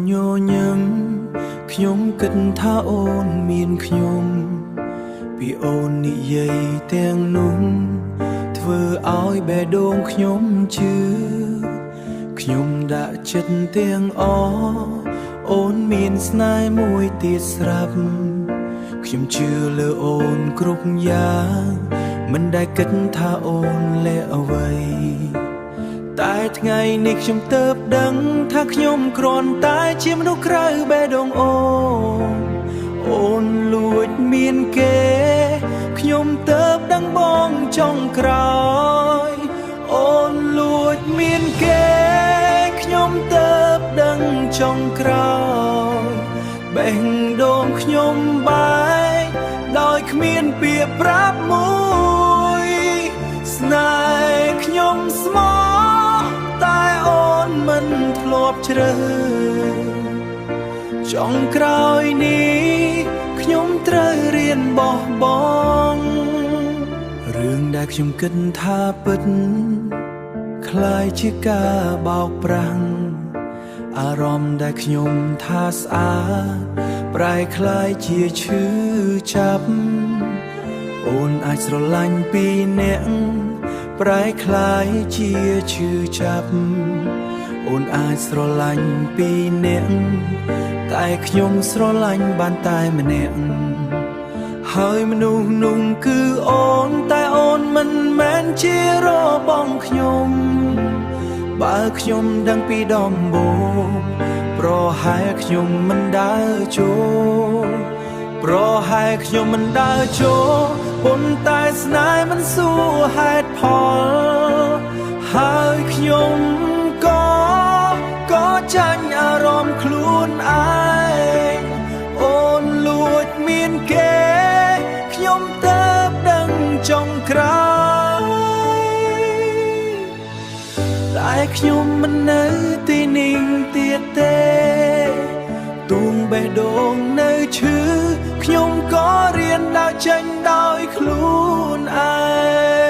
ញញឹមខ្ញុំគិតថាអូនមានខ្ញុំពីអូននិយាយទាំងនោះធ្វើឲ្យបេះដូងខ្ញុំជឿខ្ញុំដាក់ចិត្តទាំងអូនមានស្នេហ៍មួយទៀតស្រាប់ខ្ញុំជឿលើអូនគ្រប់យ៉ាងមិនដែលគិតថាអូនលែអ្វីតែថ្ងៃនេះខ្ញុំទើបដឹងថាខ្ញុំគ្រាន់តែជាមនុស្សក្រៅបេះដូងអូនលួចមានគេខ្ញុំទើបដឹងបងចុងក្រោយអូនលួចមានគេខ្ញុំទើបដឹងចុងក្រោយបេះដូងខ្ញុំបែកដោយគ្មានពាក្យប្រាប់មួយស្នេហ៍ខ្ញុំស្មោះតែអូនមិនធ្លាប់ជ្រើចុងក្រោយនេះខ្ញុំត្រូវរៀនបោះបង់រឿងដែលខ្ញុំគិតថាពិតคล้ายជាការបោកប្រាស់អារម្មណ៍ដែលខ្ញុំថាស្អាតប្រែคล้ายជាឈឺចាប់អូនអាចស្រឡាញ់ពីរនាក់ប្រែคล้ายជាឈឺចាប់អូនអាចស្រឡាញ់ពីរនាក់តែខ្ញុំស្រឡាញ់បានតែម្នាក់ហើយមនុស្សនោះគឺអូនតែអូនមិនមែនជារបស់ខ្ញុំបើខ្ញុំដឹងពីដំបូងប្រហែលខ្ញុំមិនដើរចូលប្រហែលខ្ញុំមិនដើរចូលប៉ុន្តែស្នេហ៍មិនសួរហេតុផលហើយខ្ញុំក៏ចាញ់អារម្មណ៍ខ្លួនឯងអូនលួចមានគេខ្ញុំទើបដឹងចុងក្រោយតែខ្ញុំមិននៅទីនេះទៀតទេទូងបេះដូងនៅឈឺខ្ញុំក៏រៀនដើរចេញដោយខ្លួនឯង